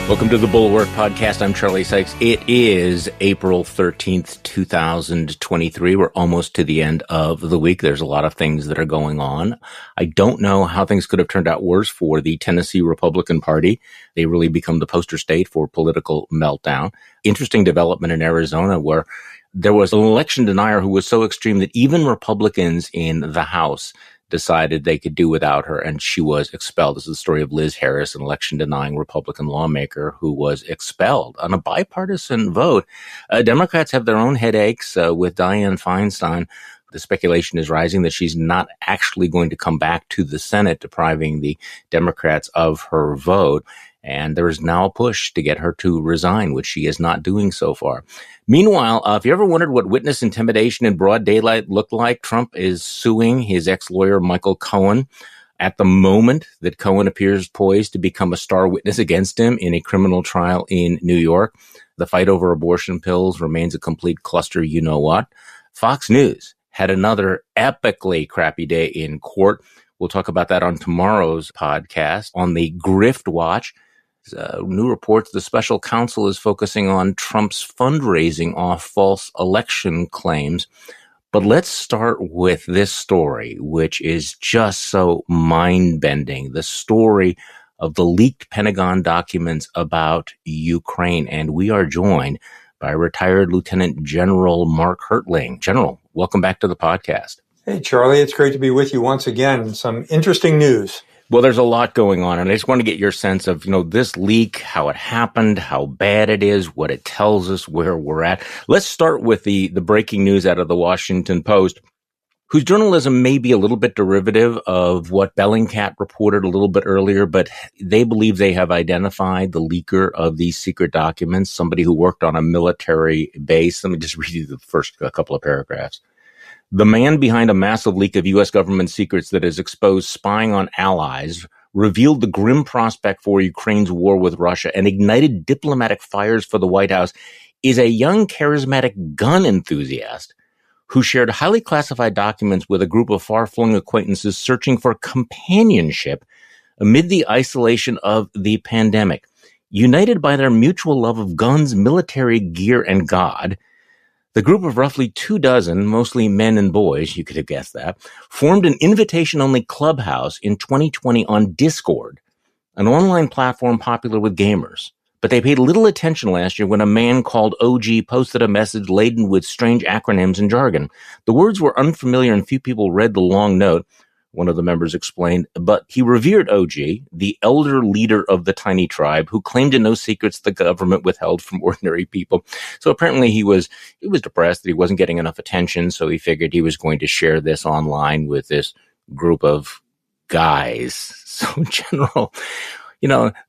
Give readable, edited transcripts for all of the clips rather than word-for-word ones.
Welcome to the Bulwark Podcast. I'm Charlie Sykes. It is April 13th, 2023. We're almost to the end of the week. There's a lot of things that are going on. I don't know how things could have turned out worse for the Tennessee Republican Party. They really become the poster state for political meltdown. Interesting development in Arizona where there was an election denier who was so extreme that even Republicans in the House decided they could do without her, and she was expelled. This is the story of Liz Harris, an election-denying Republican lawmaker who was expelled on a bipartisan vote. Democrats have their own headaches with Dianne Feinstein. The speculation is rising that she's not actually going to come back to the Senate, depriving the Democrats of her vote. And there is now a push to get her to resign, which she is not doing so far. Meanwhile, if you ever wondered what witness intimidation in broad daylight looked like, Trump is suing his ex-lawyer, Michael Cohen. At the moment that Cohen appears poised to become a star witness against him in a criminal trial in New York, the fight over abortion pills remains a complete cluster, you know what. Fox News had another epically crappy day in court. We'll talk about that on tomorrow's podcast. On the Grift Watch, new reports, the special counsel is focusing on Trump's fundraising off false election claims. But let's start with this story, which is just so mind-bending. The story of the leaked Pentagon documents about Ukraine. And we are joined by retired Lieutenant General Mark Hertling. General, welcome back to the podcast. Hey, Charlie, it's great to be with you once again. Some interesting news. Well, there's a lot going on, and I just want to get your sense of, this leak, how it happened, how bad it is, what it tells us, where we're at. Let's start with the breaking news out of the Washington Post, whose journalism may be a little bit derivative of what Bellingcat reported a little bit earlier, but they believe they have identified the leaker of these secret documents, somebody who worked on a military base. Let me just read you the first couple of paragraphs. The man behind a massive leak of U.S. government secrets that has exposed spying on allies, revealed the grim prospect for Ukraine's war with Russia, and ignited diplomatic fires for the White House is a young, charismatic gun enthusiast who shared highly classified documents with a group of far-flung acquaintances searching for companionship amid the isolation of the pandemic. United by their mutual love of guns, military gear, and God, the group of roughly 24, mostly men and boys, you could have guessed that, formed an invitation-only clubhouse in 2020 on Discord, an online platform popular with gamers. But they paid little attention last year when a man called OG posted a message laden with strange acronyms and jargon. The words were unfamiliar and few people read the long note, one of the members explained, but he revered OG, the elder leader of the tiny tribe, who claimed to know secrets the government withheld from ordinary people. So apparently he was depressed that he wasn't getting enough attention, so he figured he was going to share this online with this group of guys. So, General,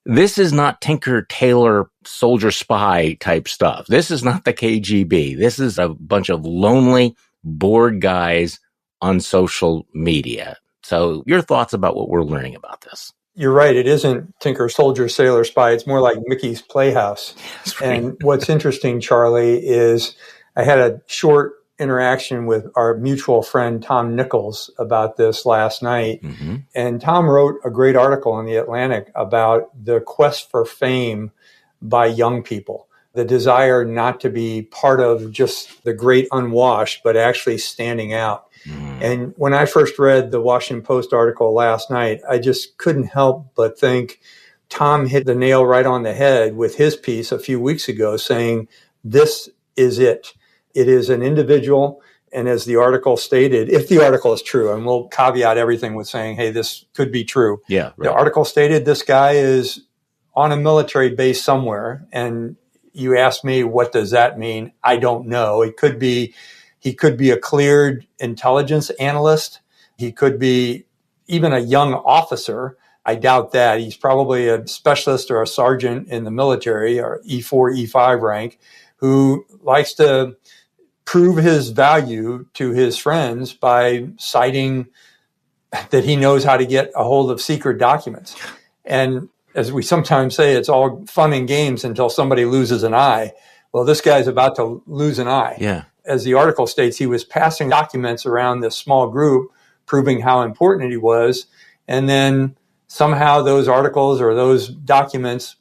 this is not Tinker, Tailor, soldier, spy type stuff. This is not the KGB. This is a bunch of lonely, bored guys on social media. So your thoughts about what we're learning about this? You're right. It isn't Tinker, Soldier, Sailor, Spy. It's more like Mickey's Playhouse. Right. And what's interesting, Charlie, is I had a short interaction with our mutual friend, Tom Nichols, about this last night. Mm-hmm. And Tom wrote a great article in The Atlantic about the quest for fame by young people, the desire not to be part of just the great unwashed, but actually standing out. And when I first read the Washington Post article last night, I just couldn't help but think Tom hit the nail right on the head with his piece a few weeks ago saying, this is it. It is an individual. And as the article stated, if the article is true, and we'll caveat everything with saying, hey, this could be true. Yeah, right. The article stated this guy is on a military base somewhere. And you ask me, what does that mean? I don't know. He could be a cleared intelligence analyst. He could be even a young officer. I doubt that. He's probably a specialist or a sergeant in the military, or E4, E5 rank, who likes to prove his value to his friends by citing that he knows how to get a hold of secret documents. And as we sometimes say, it's all fun and games until somebody loses an eye. Well, this guy's about to lose an eye. Yeah. As the article states, he was passing documents around this small group, proving how important he was. And then somehow those articles or those documents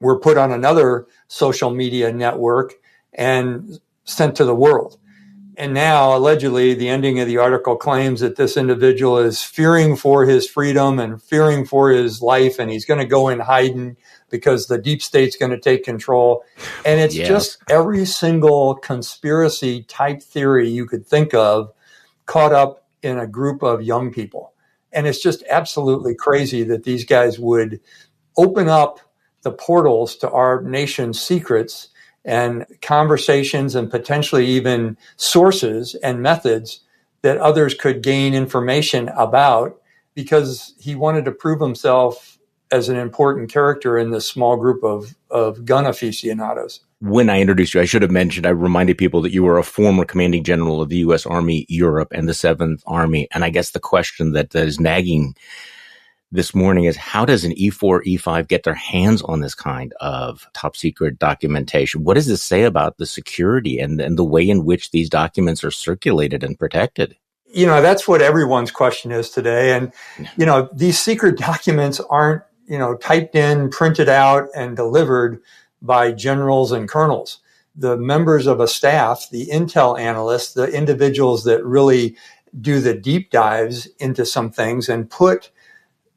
were put on another social media network and sent to the world. And now, allegedly, the ending of the article claims that this individual is fearing for his freedom and fearing for his life, and he's going to go in hiding because the deep state's going to take control. And it's just every single conspiracy type theory you could think of caught up in a group of young people. And it's just absolutely crazy that these guys would open up the portals to our nation's secrets and conversations and potentially even sources and methods that others could gain information about, because he wanted to prove himself as an important character in this small group of gun aficionados. When I introduced you, I should have mentioned, I reminded people that you were a former commanding general of the U.S. Army Europe and the 7th Army. And I guess the question that is nagging this morning is, how does an E4, E5 get their hands on this kind of top secret documentation? What does this say about the security and the way in which these documents are circulated and protected? That's what everyone's question is today. And, these secret documents aren't, typed in, printed out, and delivered by generals and colonels. The members of a staff, the intel analysts, the individuals that really do the deep dives into some things and put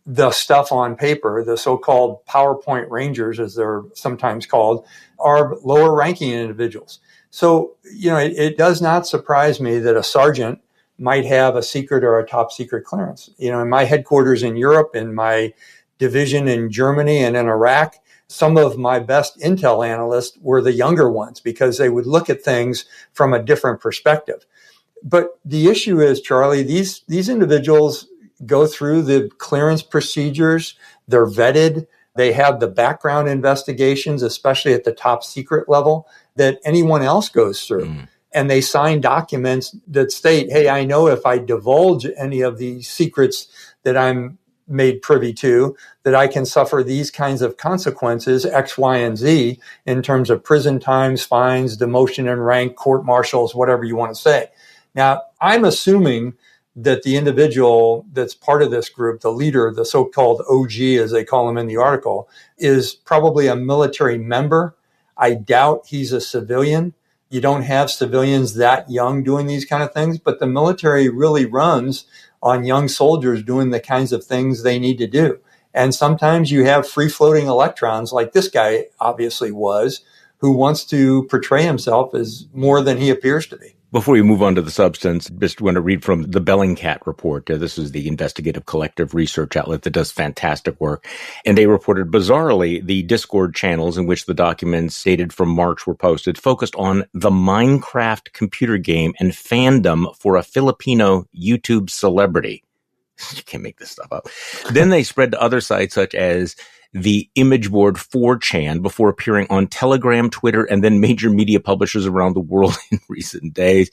the stuff on paper, the so-called PowerPoint Rangers, as they're sometimes called, are lower ranking individuals. So, it does not surprise me that a sergeant might have a secret or a top secret clearance. In my headquarters in Europe, in my division in Germany and in Iraq, some of my best intel analysts were the younger ones because they would look at things from a different perspective. But the issue is, Charlie, these individuals go through the clearance procedures. They're vetted. They have the background investigations, especially at the top secret level, that anyone else goes through. And they sign documents that state, hey, I know if I divulge any of the secrets that I'm made privy to, that I can suffer these kinds of consequences, X, Y, and Z, in terms of prison times, fines, demotion in rank, court martials, whatever you want to say. Now, I'm assuming that the individual that's part of this group, the leader, the so-called OG, as they call him in the article, is probably a military member. I doubt he's a civilian. You don't have civilians that young doing these kind of things, but the military really runs on young soldiers doing the kinds of things they need to do. And sometimes you have free-floating electrons, like this guy obviously was, who wants to portray himself as more than he appears to be. Before we move on to the substance, just want to read from the Bellingcat report. This is the investigative collective research outlet that does fantastic work. And they reported, bizarrely, the Discord channels in which the documents dated from March were posted focused on the Minecraft computer game and fandom for a Filipino YouTube celebrity. You can't make this stuff up. Then they spread to other sites such as the image board 4chan before appearing on Telegram, Twitter, and then major media publishers around the world in recent days.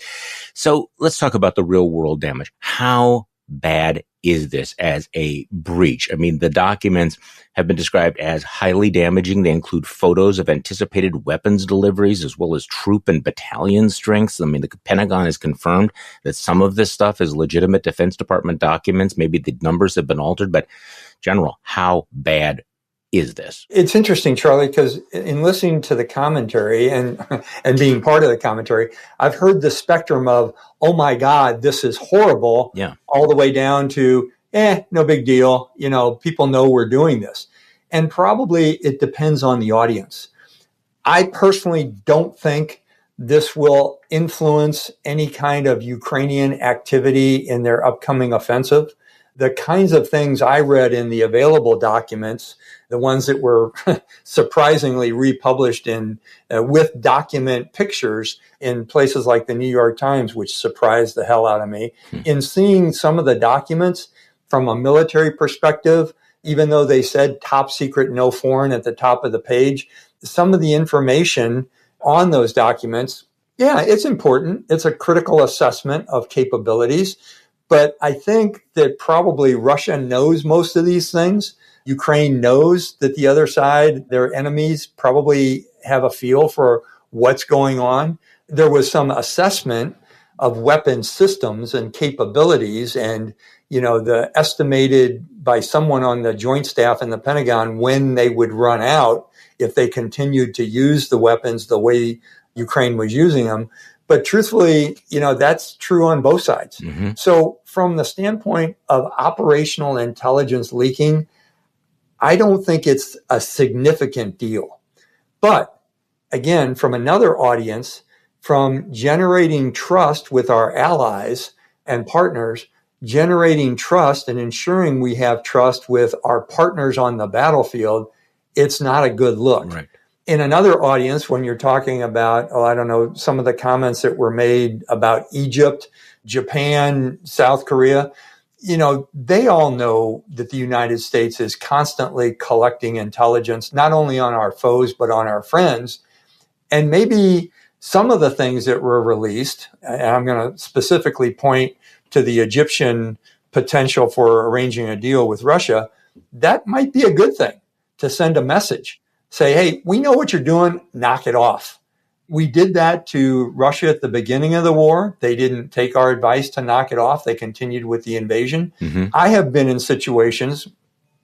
So let's talk about the real world damage. How bad is this as a breach? I mean, the documents have been described as highly damaging. They include photos of anticipated weapons deliveries as well as troop and battalion strengths. I mean, the Pentagon has confirmed that some of this stuff is legitimate Defense Department documents. Maybe the numbers have been altered, but General, how bad is this? It's interesting, Charlie, because in listening to the commentary and being part of the commentary, I've heard the spectrum of, oh my God, this is horrible, all the way down to, no big deal. People know we're doing this. And probably it depends on the audience. I personally don't think this will influence any kind of Ukrainian activity in their upcoming offensive. The kinds of things I read in the available documents, the ones that were surprisingly republished in with document pictures in places like the New York Times, which surprised the hell out of me. In seeing some of the documents from a military perspective, even though they said top secret, no foreign at the top of the page, some of the information on those documents, it's important. It's a critical assessment of capabilities. But I think that probably Russia knows most of these things. Ukraine knows that the other side, their enemies, probably have a feel for what's going on. There was some assessment of weapon systems and capabilities, and the estimated by someone on the Joint Staff in the Pentagon when they would run out if they continued to use the weapons the way Ukraine was using them. But truthfully, that's true on both sides. Mm-hmm. So from the standpoint of operational intelligence leaking, I don't think it's a significant deal. But again, from another audience, from generating trust with our allies and partners, generating trust and ensuring we have trust with our partners on the battlefield, it's not a good look. Right. In another audience, when you're talking about, some of the comments that were made about Egypt, Japan, South Korea, they all know that the United States is constantly collecting intelligence, not only on our foes, but on our friends. And maybe some of the things that were released, and I'm going to specifically point to the Egyptian potential for arranging a deal with Russia, that might be a good thing to send a message. Say, hey, we know what you're doing, knock it off. We did that to Russia at the beginning of the war. They didn't take our advice to knock it off. They continued with the invasion. Mm-hmm. I have been in situations,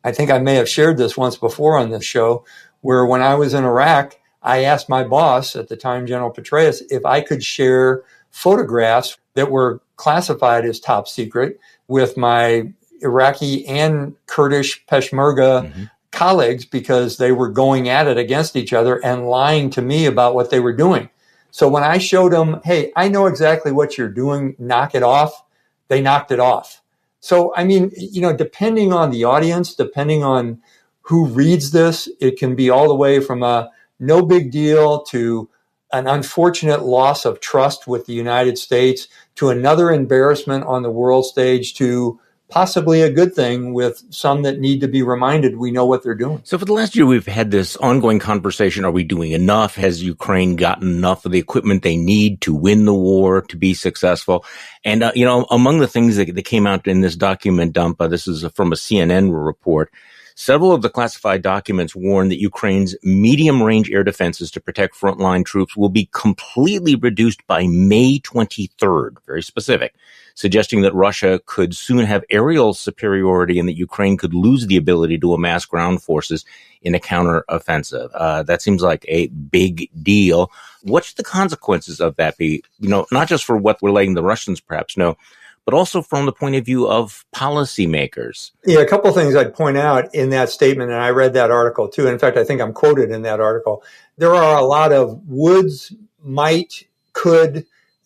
I think I may have shared this once before on this show, where when I was in Iraq, I asked my boss at the time, General Petraeus, if I could share photographs that were classified as top secret with my Iraqi and Kurdish Peshmerga colleagues, because they were going at it against each other and lying to me about what they were doing. So when I showed them, hey, I know exactly what you're doing, knock it off, they knocked it off. So, depending on the audience, depending on who reads this, it can be all the way from a no big deal to an unfortunate loss of trust with the United States to another embarrassment on the world stage to possibly a good thing with some that need to be reminded we know what they're doing. So for the last year, we've had this ongoing conversation. Are we doing enough? Has Ukraine gotten enough of the equipment they need to win the war, to be successful? And, among the things that came out in this document dump, this is from a CNN report, several of the classified documents warn that Ukraine's medium-range air defenses to protect frontline troops will be completely reduced by May 23rd, very specific, suggesting that Russia could soon have aerial superiority and that Ukraine could lose the ability to amass ground forces in a counteroffensive. That seems like a big deal. What should the consequences of that be? Not just for what we're letting the Russians perhaps know, but also from the point of view of policymakers. Yeah, a couple of things I'd point out in that statement, and I read that article too. In fact, I think I'm quoted in that article. There are a lot of woulds, might, could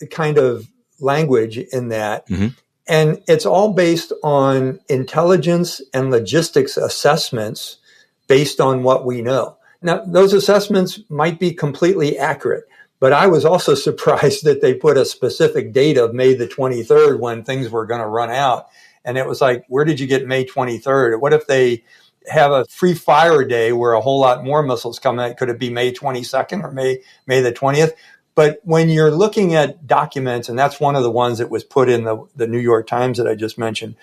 kind of language in that. Mm-hmm. And it's all based on intelligence and logistics assessments based on what we know. Now, those assessments might be completely accurate, but I was also surprised that they put a specific date of May the 23rd when things were going to run out. And it was like, where did you get May 23rd? What if they have a free fire day where a whole lot more missiles come in? Could it be May 22nd or May the 20th? But when you're looking at documents, and that's one of the ones that was put in the New York Times that I just mentioned,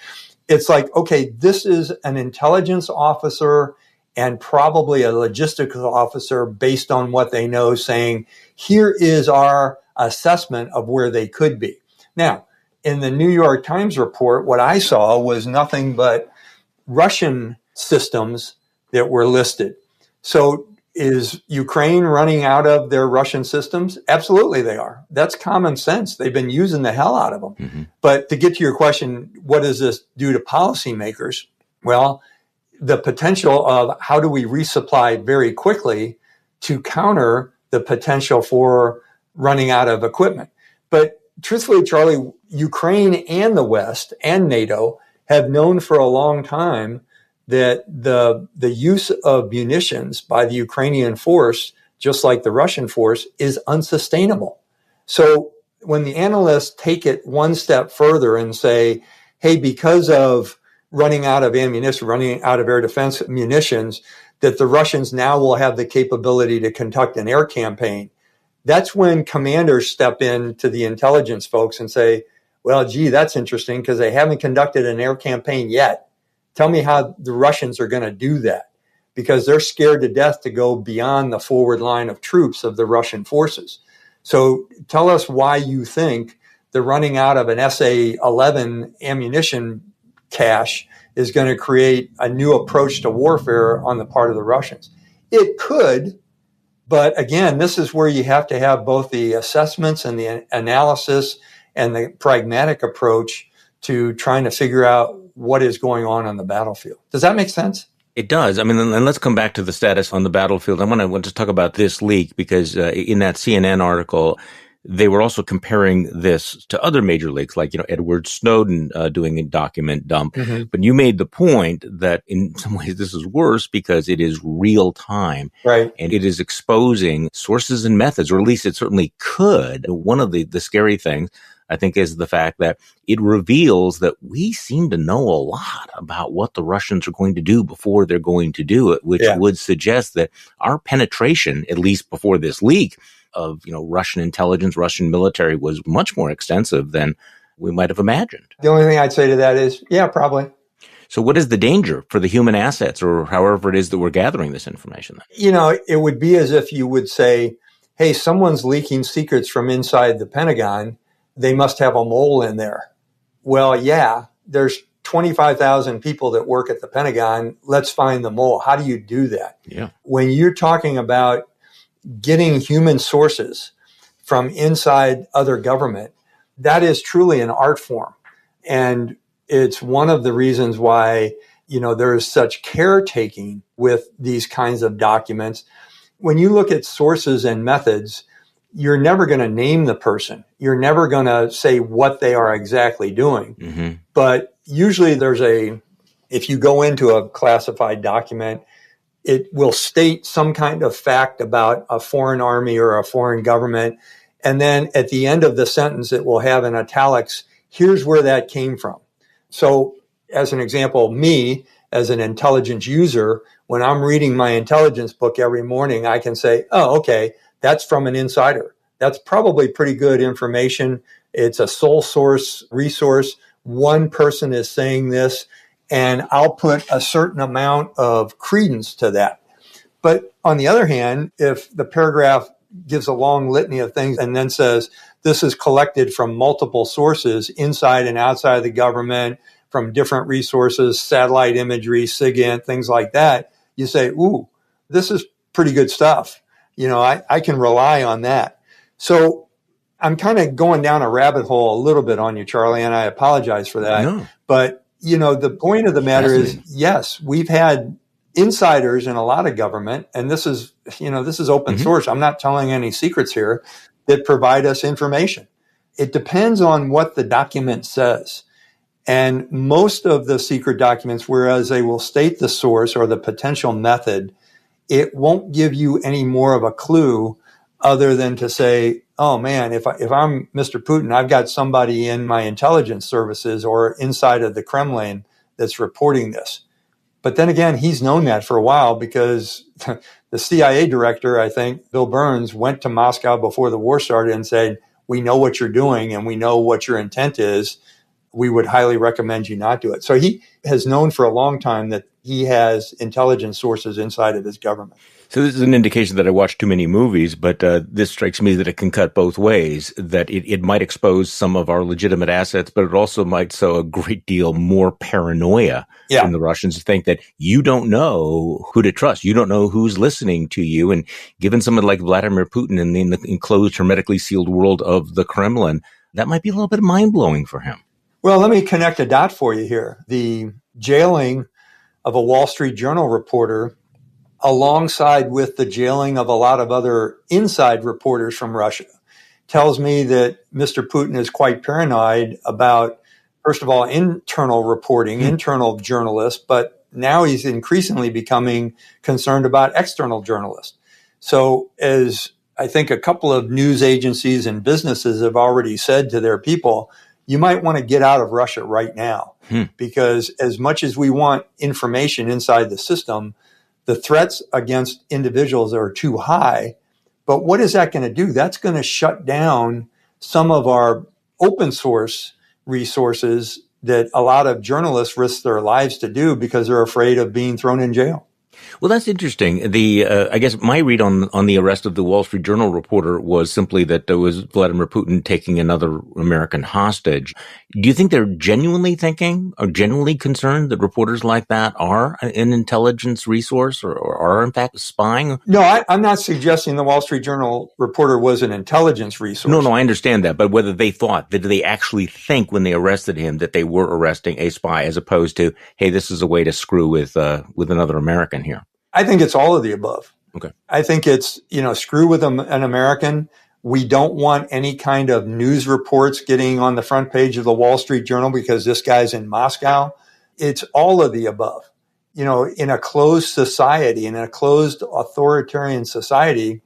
it's like, okay, this is an intelligence officer and probably a logistics officer based on what they know saying, here is our assessment of where they could be. Now, in the New York Times report, what I saw was nothing but Russian systems that were listed. So is Ukraine running out of their Russian systems? Absolutely they are. That's common sense. They've been using the hell out of them. Mm-hmm. But to get to your question, what does this do to policymakers? Well, the potential of how do we resupply very quickly to counter the potential for running out of equipment. But truthfully, Charlie, Ukraine and the West and NATO have known for a long time that the use of munitions by the Ukrainian force, just like the Russian force, is unsustainable. So when the analysts take it one step further and say, hey, because of running out of ammunition, running out of air defense munitions, that the Russians now will have the capability to conduct an air campaign, that's when commanders step in to the intelligence folks and say, well, gee, that's interesting because they haven't conducted an air campaign yet. Tell me how the Russians are going to do that, because they're scared to death to go beyond the forward line of troops of the Russian forces. So tell us why you think the running out of an SA-11 ammunition cache is going to create a new approach to warfare on the part of the Russians. It could, but again, this is where you have to have both the assessments and the analysis and the pragmatic approach to trying to figure out what is going on the battlefield. Does that make sense? It does. I mean, and let's come back to the status on the battlefield. I want to talk about this leak because in that CNN article, they were also comparing this to other major leaks, like, Edward Snowden doing a document dump. Mm-hmm. But you made the point that in some ways this is worse because it is real time. Right. And it is exposing sources and methods, or at least it certainly could. One of the scary things, I think, is the fact that it reveals that we seem to know a lot about what the Russians are going to do before they're going to do it, which would suggest that our penetration, at least before this leak, of Russian intelligence, Russian military was much more extensive than we might have imagined. The only thing I'd say to that is, yeah, probably. So what is the danger for the human assets, or however it is that we're gathering this information then? It would be as if you would say, hey, someone's leaking secrets from inside the Pentagon. They must have a mole in there. Well, yeah, there's 25,000 people that work at the Pentagon. Let's find the mole. How do you do that? Yeah. When you're talking about getting human sources from inside other government, that is truly an art form. And it's one of the reasons why, there is such caretaking with these kinds of documents. When you look at sources and methods, you're never going to name the person. You're never going to say what they are exactly doing. Mm-hmm. But usually if you go into a classified document, it will state some kind of fact about a foreign army or a foreign government. And then at the end of the sentence, it will have in italics, here's where that came from. So as an example, me as an intelligence user, when I'm reading my intelligence book every morning, I can say, oh, okay, that's from an insider. That's probably pretty good information. It's a sole source resource. One person is saying this, and I'll put a certain amount of credence to that. But on the other hand, if the paragraph gives a long litany of things and then says, this is collected from multiple sources inside and outside of the government, from different resources, satellite imagery, SIGINT, things like that, you say, ooh, this is pretty good stuff. I can rely on that. So I'm kind of going down a rabbit hole a little bit on you, Charlie, and I apologize for that. No. But the point of the matter is, yes, we've had insiders in a lot of government, and this is open source. I'm not telling any secrets here, that provide us information. It depends on what the document says. And most of the secret documents, whereas they will state the source or the potential method, it won't give you any more of a clue other than to say, oh man, if I'm Mr. Putin, I've got somebody in my intelligence services or inside of the Kremlin that's reporting this. But then again, he's known that for a while because the CIA director, I think, Bill Burns, went to Moscow before the war started and said, we know what you're doing and we know what your intent is. We would highly recommend you not do it. So he has known for a long time that he has intelligence sources inside of his government. So this is an indication that I watched too many movies, but this strikes me that it can cut both ways, that it might expose some of our legitimate assets, but it also might sow a great deal more paranoia in the Russians to think that you don't know who to trust. You don't know who's listening to you. And given someone like Vladimir Putin in the enclosed, hermetically sealed world of the Kremlin, that might be a little bit mind-blowing for him. Well, let me connect a dot for you here. The jailing of a Wall Street Journal reporter alongside with the jailing of a lot of other inside reporters from Russia tells me that Mr. Putin is quite paranoid about, first of all, internal reporting, internal journalists, but now he's increasingly becoming concerned about external journalists. So as I think a couple of news agencies and businesses have already said to their people, you might want to get out of Russia right now, because as much as we want information inside the system, the threats against individuals are too high. But what is that going to do? That's going to shut down some of our open source resources that a lot of journalists risk their lives to do because they're afraid of being thrown in jail. Well, that's interesting. I guess my read on the arrest of the Wall Street Journal reporter was simply that there was Vladimir Putin taking another American hostage. Do you think they're genuinely thinking or genuinely concerned that reporters like that are an intelligence resource or are in fact spying? No, I'm not suggesting the Wall Street Journal reporter was an intelligence resource. No, I understand that. But whether they thought, did they actually think when they arrested him that they were arresting a spy as opposed to, hey, this is a way to screw with another American here? I think it's all of the above. Okay. I think it's, screw with an American. We don't want any kind of news reports getting on the front page of the Wall Street Journal because this guy's in Moscow. It's all of the above. In a closed society, in a closed authoritarian society,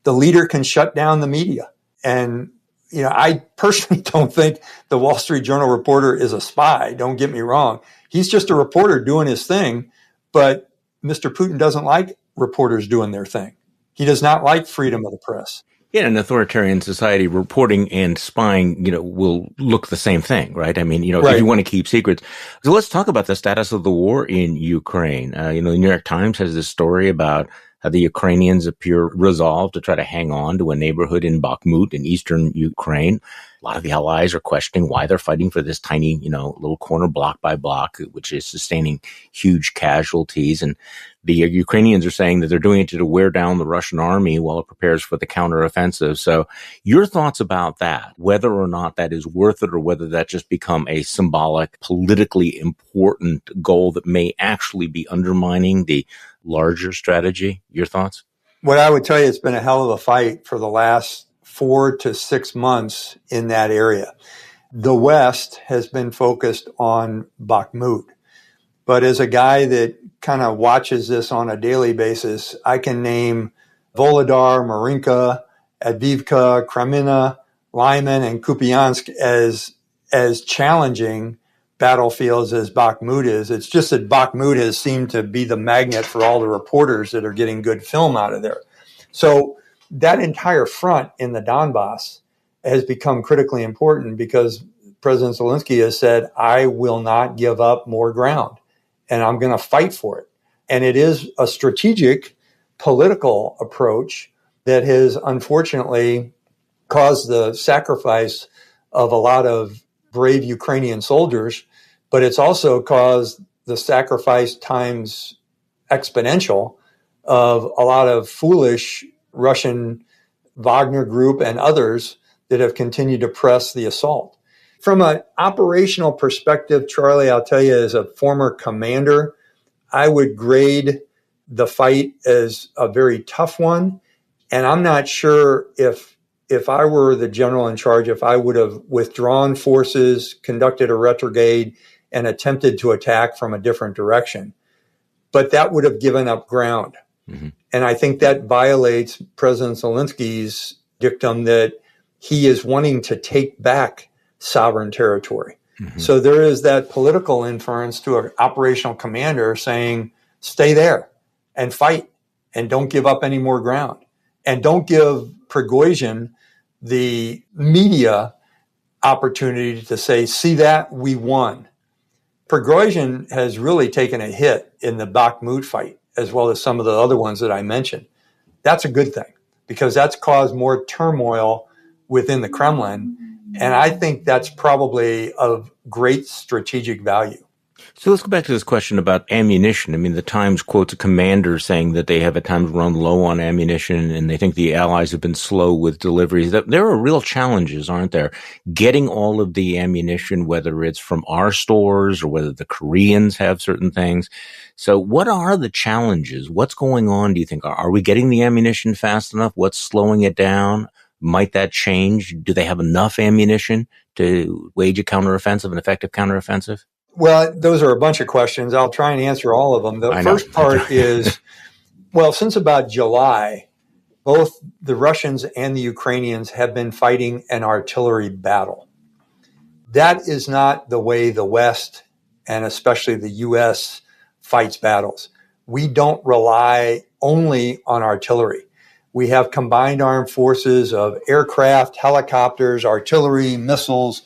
the leader can shut down the media. And, I personally don't think the Wall Street Journal reporter is a spy. Don't get me wrong. He's just a reporter doing his thing. But Mr. Putin doesn't like reporters doing their thing. He does not like freedom of the press. In an authoritarian society, reporting and spying, will look the same thing, right? I mean, Right. If you want to keep secrets. So let's talk about the status of the war in Ukraine. The New York Times has this story about how the Ukrainians appear resolved to try to hang on to a neighborhood in Bakhmut in eastern Ukraine. A lot of the allies are questioning why they're fighting for this tiny, little corner block by block, which is sustaining huge casualties. And the Ukrainians are saying that they're doing it to wear down the Russian army while it prepares for the counteroffensive. So your thoughts about that, whether or not that is worth it or whether that just become a symbolic, politically important goal that may actually be undermining the larger strategy? Your thoughts? What I would tell you, it's been a hell of a fight for the last 4 to 6 months in that area. The West has been focused on Bakhmut. But as a guy that kind of watches this on a daily basis, I can name Volodar, Marinka, Avdiivka, Kreminna, Lyman, and Kupiansk as challenging battlefields as Bakhmut is. It's just that Bakhmut has seemed to be the magnet for all the reporters that are getting good film out of there. So that entire front in the Donbass has become critically important because President Zelensky has said, I will not give up more ground and I'm going to fight for it. And it is a strategic political approach that has unfortunately caused the sacrifice of a lot of brave Ukrainian soldiers, but it's also caused the sacrifice times exponential of a lot of foolish Russian Wagner group and others that have continued to press the assault. From an operational perspective, Charlie, I'll tell you, as a former commander, I would grade the fight as a very tough one. And I'm not sure if I were the general in charge, if I would have withdrawn forces, conducted a retrograde, and attempted to attack from a different direction. But that would have given up ground. Mm-hmm. And I think that violates President Zelensky's dictum that he is wanting to take back sovereign territory. Mm-hmm. So there is that political inference to an operational commander saying, stay there and fight and don't give up any more ground. And don't give Prigozhin the media opportunity to say, see that, we won. Prigozhin has really taken a hit in the Bakhmut fight, as well as some of the other ones that I mentioned. That's a good thing because that's caused more turmoil within the Kremlin. And I think that's probably of great strategic value. So let's go back to this question about ammunition. I mean, the Times quotes a commander saying that they have at times run low on ammunition and they think the Allies have been slow with deliveries. There are real challenges, aren't there? Getting all of the ammunition, whether it's from our stores or whether the Koreans have certain things. So what are the challenges? What's going on, do you think? Are we getting the ammunition fast enough? What's slowing it down? Might that change? Do they have enough ammunition to wage a counteroffensive, an effective counteroffensive? Well, those are a bunch of questions. I'll try and answer all of them. The first part is, well, since about July, both the Russians and the Ukrainians have been fighting an artillery battle. That is not the way the West, and especially the U.S., fights battles. We don't rely only on artillery. We have combined armed forces of aircraft, helicopters, artillery, missiles,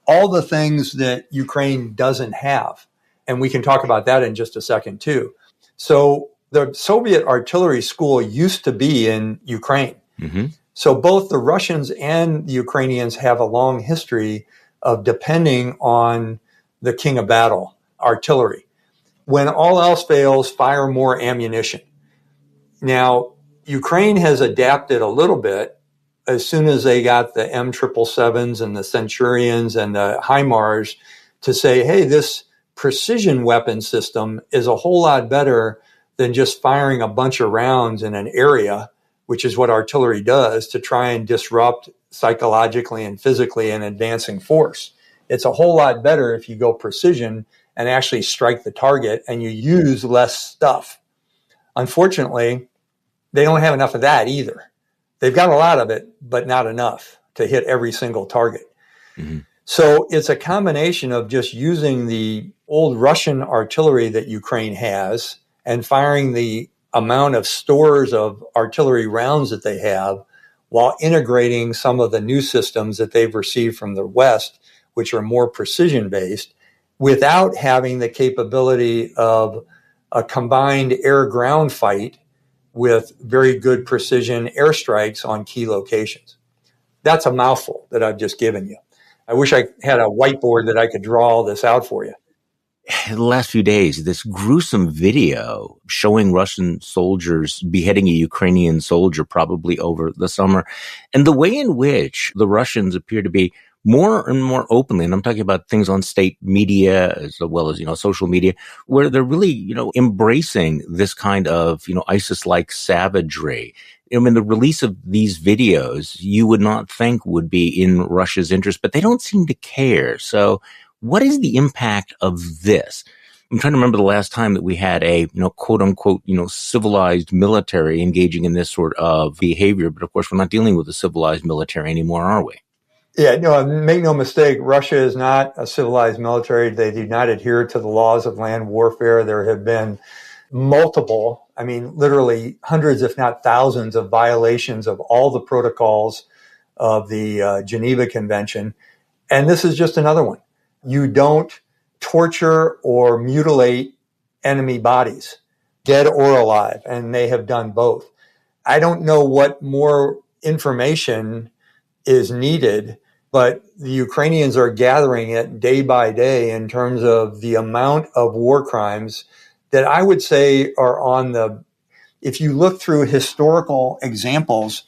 all the things that Ukraine doesn't have. And we can talk about that in just a second, too. So the Soviet artillery school used to be in Ukraine. Mm-hmm. So both the Russians and the Ukrainians have a long history of depending on the king of battle, artillery. When all else fails, fire more ammunition. Now, Ukraine has adapted a little bit as soon as they got the M777s and the Centurions and the HIMARS to say, hey, this precision weapon system is a whole lot better than just firing a bunch of rounds in an area, which is what artillery does, to try and disrupt psychologically and physically an advancing force. It's a whole lot better if you go precision and actually strike the target and you use less stuff. Unfortunately, they don't have enough of that either. They've got a lot of it, but not enough to hit every single target. Mm-hmm. So it's a combination of just using the old Russian artillery that Ukraine has and firing the amount of stores of artillery rounds that they have while integrating some of the new systems that they've received from the West, which are more precision-based, without having the capability of a combined air-ground fight with very good precision airstrikes on key locations. That's a mouthful that I've just given you. I wish I had a whiteboard that I could draw all this out for you. The last few days, this gruesome video showing Russian soldiers beheading a Ukrainian soldier probably over the summer, and the way in which the Russians appear to be more and more openly, and I'm talking about things on state media as well as, social media, where they're really, embracing this kind of, ISIS-like savagery. I mean, the release of these videos, you would not think would be in Russia's interest, but they don't seem to care. So what is the impact of this? I'm trying to remember the last time that we had a, quote unquote, civilized military engaging in this sort of behavior. But of course, we're not dealing with a civilized military anymore, are we? Yeah, no, make no mistake, Russia is not a civilized military. They do not adhere to the laws of land warfare. There have been multiple, literally hundreds, if not thousands, of violations of all the protocols of the Geneva Convention. And this is just another one. You don't torture or mutilate enemy bodies, dead or alive, and they have done both. I don't know what more information is needed, but the Ukrainians are gathering it day by day in terms of the amount of war crimes that I would say are on the, if you look through historical examples,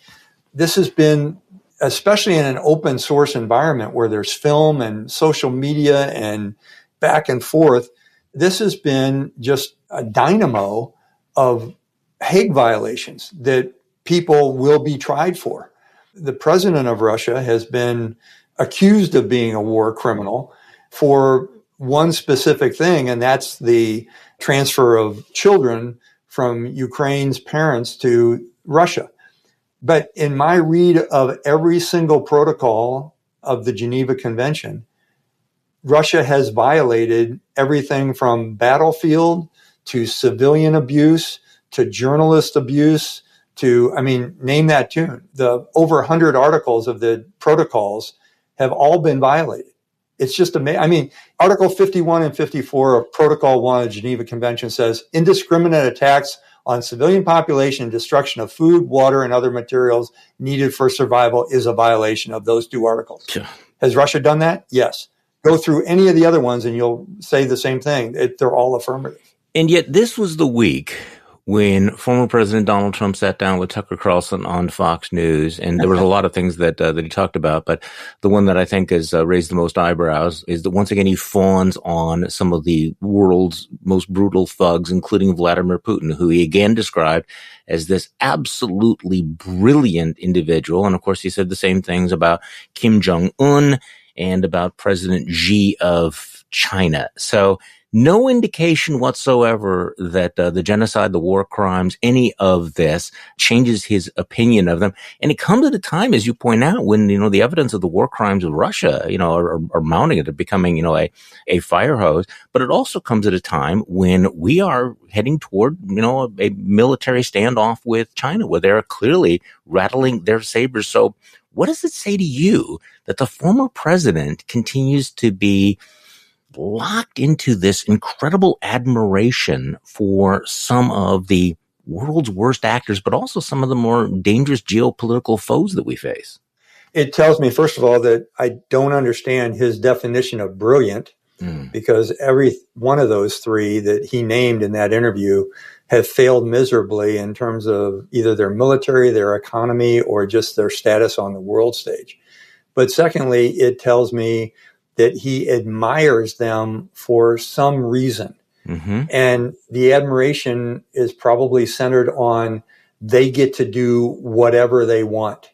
this has been, especially in an open source environment where there's film and social media and back and forth, this has been just a dynamo of Hague violations that people will be tried for. The president of Russia has been accused of being a war criminal for one specific thing, and that's the transfer of children from Ukraine's parents to Russia. But in my read of every single protocol of the Geneva Convention, Russia has violated everything from battlefield to civilian abuse to journalist abuse to, name that tune. The over 100 articles of the protocols have all been violated. It's just amazing. Article 51 and 54 of Protocol 1 of the Geneva Convention says indiscriminate attacks on civilian population and destruction of food, water, and other materials needed for survival is a violation of those two articles. Sure. Has Russia done that? Yes. Go through any of the other ones and you'll say the same thing. They're all affirmative. And yet this was the week when former President Donald Trump sat down with Tucker Carlson on Fox News, and there was a lot of things that he talked about, but the one that I think has raised the most eyebrows is that once again he fawns on some of the world's most brutal thugs, including Vladimir Putin, who he again described as this absolutely brilliant individual. And of course, he said the same things about Kim Jong-un and about President Xi of China. So no indication whatsoever that the genocide, the war crimes, any of this changes his opinion of them. And it comes at a time, as you point out, when, the evidence of the war crimes of Russia, are mounting. They're becoming, a fire hose. But it also comes at a time when we are heading toward, a military standoff with China, where they're clearly rattling their sabers. So what does it say to you that the former president continues to be locked into this incredible admiration for some of the world's worst actors, but also some of the more dangerous geopolitical foes that we face. It tells me, first of all, that I don't understand his definition of brilliant, because every one of those three that he named in that interview have failed miserably in terms of either their military, their economy, or just their status on the world stage. But secondly, it tells me that he admires them for some reason. Mm-hmm. And the admiration is probably centered on they get to do whatever they want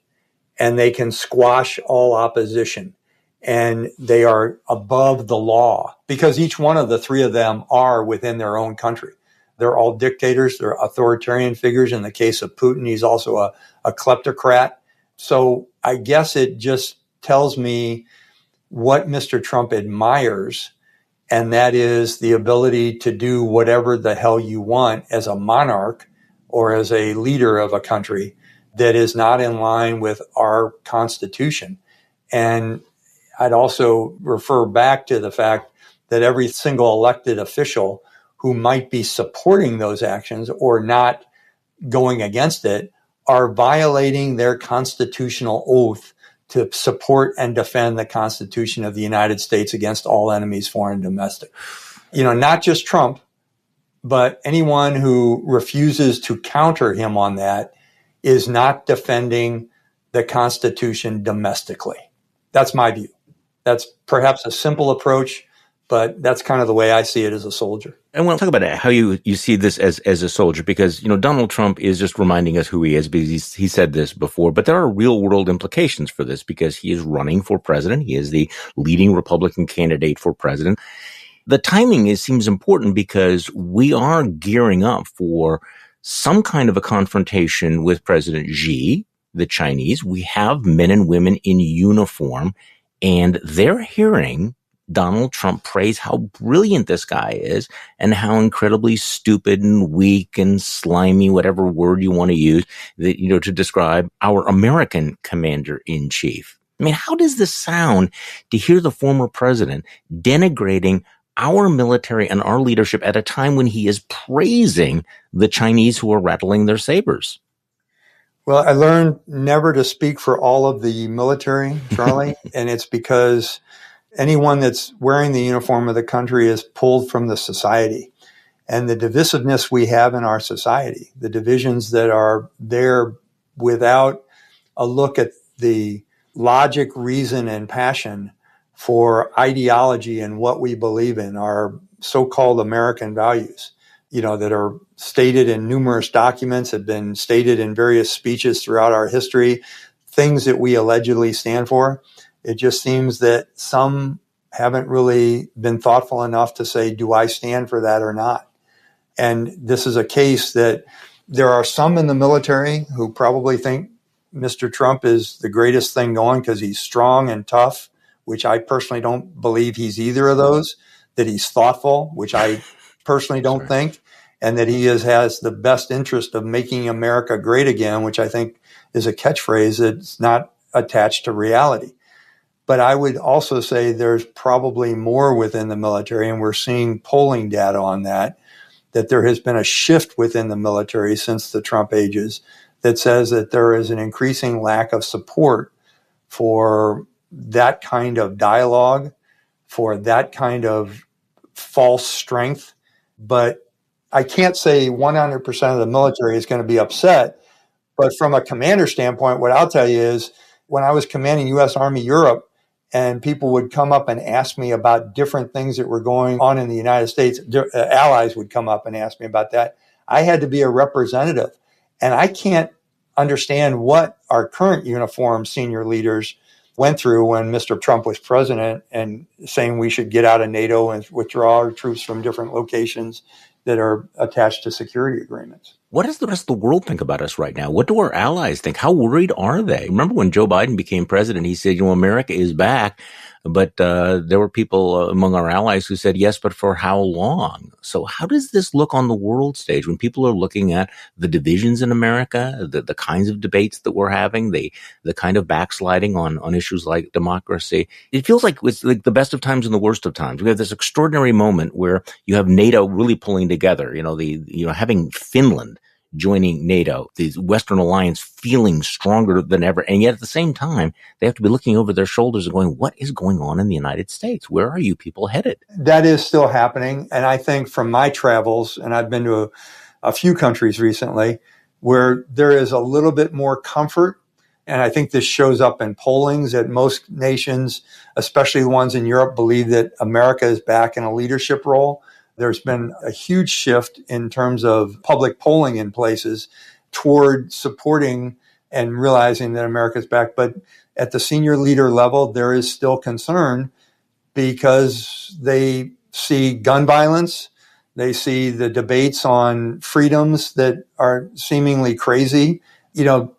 and they can squash all opposition and they are above the law because each one of the three of them are within their own country. They're all dictators. They're authoritarian figures. In the case of Putin, he's also a kleptocrat. So I guess it just tells me what Mr. Trump admires, and that is the ability to do whatever the hell you want as a monarch or as a leader of a country that is not in line with our Constitution. And I'd also refer back to the fact that every single elected official who might be supporting those actions or not going against it are violating their constitutional oath to support and defend the Constitution of the United States against all enemies, foreign and domestic. Not just Trump, but anyone who refuses to counter him on that is not defending the Constitution domestically. That's my view. That's perhaps a simple approach, but that's kind of the way I see it as a soldier. I want to talk about how you see this as a soldier, because, Donald Trump is just reminding us who he is, because he said this before, but there are real world implications for this because he is running for president. He is the leading Republican candidate for president. The timing seems important because we are gearing up for some kind of a confrontation with President Xi, the Chinese. We have men and women in uniform, and they're hearing Donald Trump praise how brilliant this guy is and how incredibly stupid and weak and slimy, whatever word you want to use, that, to describe our American commander-in-chief. I mean, how does this sound to hear the former president denigrating our military and our leadership at a time when he is praising the Chinese who are rattling their sabers? Well, I learned never to speak for all of the military, Charlie, and it's because anyone that's wearing the uniform of the country is pulled from the society. And the divisiveness we have in our society, the divisions that are there without a look at the logic, reason, and passion for ideology and what we believe in, our so-called American values, that are stated in numerous documents, have been stated in various speeches throughout our history, things that we allegedly stand for. It just seems that some haven't really been thoughtful enough to say, do I stand for that or not? And this is a case that there are some in the military who probably think Mr. Trump is the greatest thing going because he's strong and tough, which I personally don't believe he's either of those, that he's thoughtful, which I personally don't think, and that he has the best interest of making America great again, which I think is a catchphrase that's not attached to reality. But I would also say there's probably more within the military, and we're seeing polling data on that there has been a shift within the military since the Trump ages that says that there is an increasing lack of support for that kind of dialogue, for that kind of false strength. But I can't say 100% of the military is going to be upset. But from a commander standpoint, what I'll tell you is when I was commanding U.S. Army Europe, and people would come up and ask me about different things that were going on in the United States. Allies would come up and ask me about that. I had to be a representative. And I can't understand what our current uniformed senior leaders went through when Mr. Trump was president and saying we should get out of NATO and withdraw our troops from different locations that are attached to security agreements. What does the rest of the world think about us right now? What do our allies think? How worried are they? Remember when Joe Biden became president, he said, America is back. But there were people among our allies who said, yes, but for how long? So how does this look on the world stage when people are looking at the divisions in America, the kinds of debates that we're having, the kind of backsliding on issues like democracy? It feels like it's like the best of times and the worst of times. We have this extraordinary moment where you have NATO really pulling together, having Finland joining NATO, the Western alliance feeling stronger than ever. And yet at the same time, they have to be looking over their shoulders and going, what is going on in the United States? Where are you people headed? That is still happening. And I think from my travels, and I've been to a few countries recently, where there is a little bit more comfort. And I think this shows up in pollings that most nations, especially the ones in Europe, believe that America is back in a leadership role. There's been a huge shift in terms of public polling in places toward supporting and realizing that America's back. But at the senior leader level, there is still concern because they see gun violence. They see the debates on freedoms that are seemingly crazy.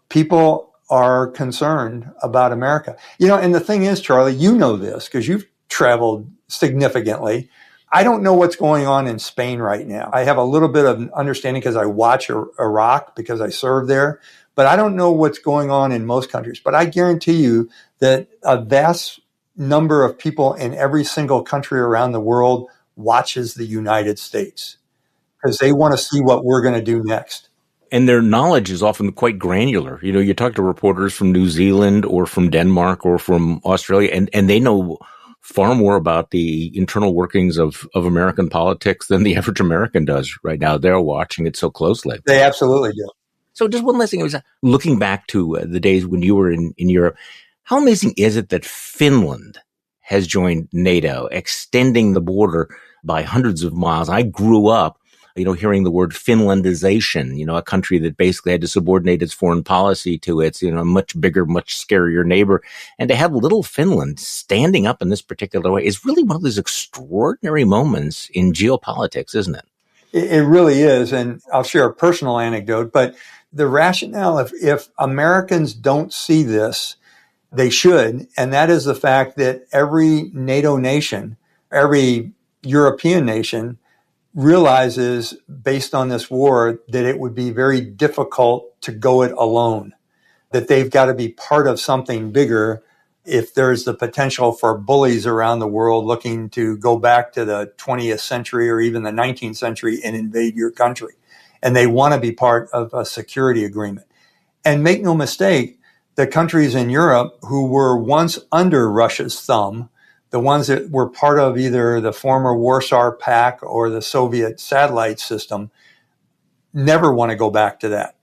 People are concerned about America. And the thing is, Charlie, you know this because you've traveled significantly. I don't know what's going on in Spain right now. I have a little bit of understanding because I watch Iraq because I served there, but I don't know what's going on in most countries. But I guarantee you that a vast number of people in every single country around the world watches the United States because they want to see what we're going to do next. And their knowledge is often quite granular. You talk to reporters from New Zealand or from Denmark or from Australia, and they know far more about the internal workings of American politics than the average American does right now. They're watching it so closely. They absolutely do. So just one last thing. I was looking back to the days when you were in Europe. How amazing is it that Finland has joined NATO, extending the border by hundreds of miles? I grew up hearing the word Finlandization, a country that basically had to subordinate its foreign policy to its, much bigger, much scarier neighbor. And to have little Finland standing up in this particular way is really one of those extraordinary moments in geopolitics, isn't it? It really is. And I'll share a personal anecdote, but the rationale, if Americans don't see this, they should. And that is the fact that every NATO nation, every European nation realizes based on this war that it would be very difficult to go it alone, that they've got to be part of something bigger if there's the potential for bullies around the world looking to go back to the 20th century or even the 19th century and invade your country. And they want to be part of a security agreement. And make no mistake, the countries in Europe who were once under Russia's thumb, the ones that were part of either the former Warsaw Pact or the Soviet satellite system, never want to go back to that.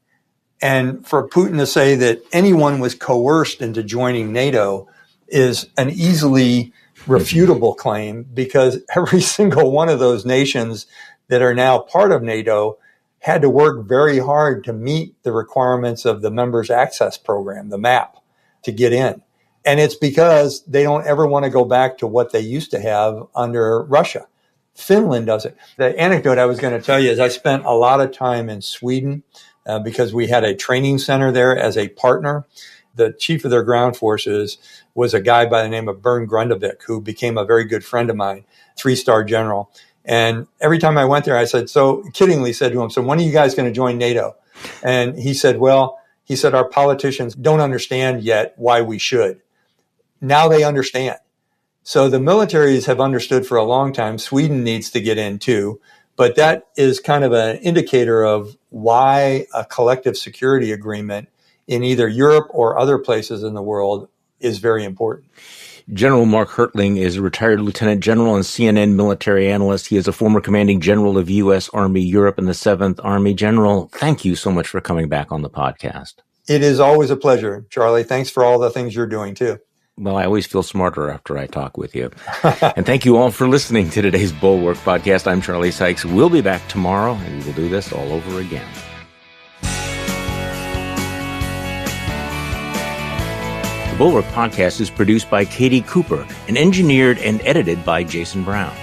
And for Putin to say that anyone was coerced into joining NATO is an easily refutable claim, because every single one of those nations that are now part of NATO had to work very hard to meet the requirements of the Members Access Program, the MAP, to get in. And it's because they don't ever want to go back to what they used to have under Russia. Finland does it. The anecdote I was going to tell you is I spent a lot of time in Sweden because we had a training center there as a partner. The chief of their ground forces was a guy by the name of Bern Grundevik, who became a very good friend of mine, 3-star general. And every time I went there, I said, kiddingly said to him, so when are you guys going to join NATO? And he said, our politicians don't understand yet why we should. Now they understand. So the militaries have understood for a long time. Sweden needs to get in too. But that is kind of an indicator of why a collective security agreement in either Europe or other places in the world is very important. General Mark Hertling is a retired lieutenant general and CNN military analyst. He is a former commanding general of U.S. Army Europe and the 7th Army. General, thank you so much for coming back on the podcast. It is always a pleasure, Charlie. Thanks for all the things you're doing too. Well, I always feel smarter after I talk with you. And thank you all for listening to today's Bulwark Podcast. I'm Charlie Sykes. We'll be back tomorrow, and we will do this all over again. The Bulwark Podcast is produced by Katie Cooper and engineered and edited by Jason Brown.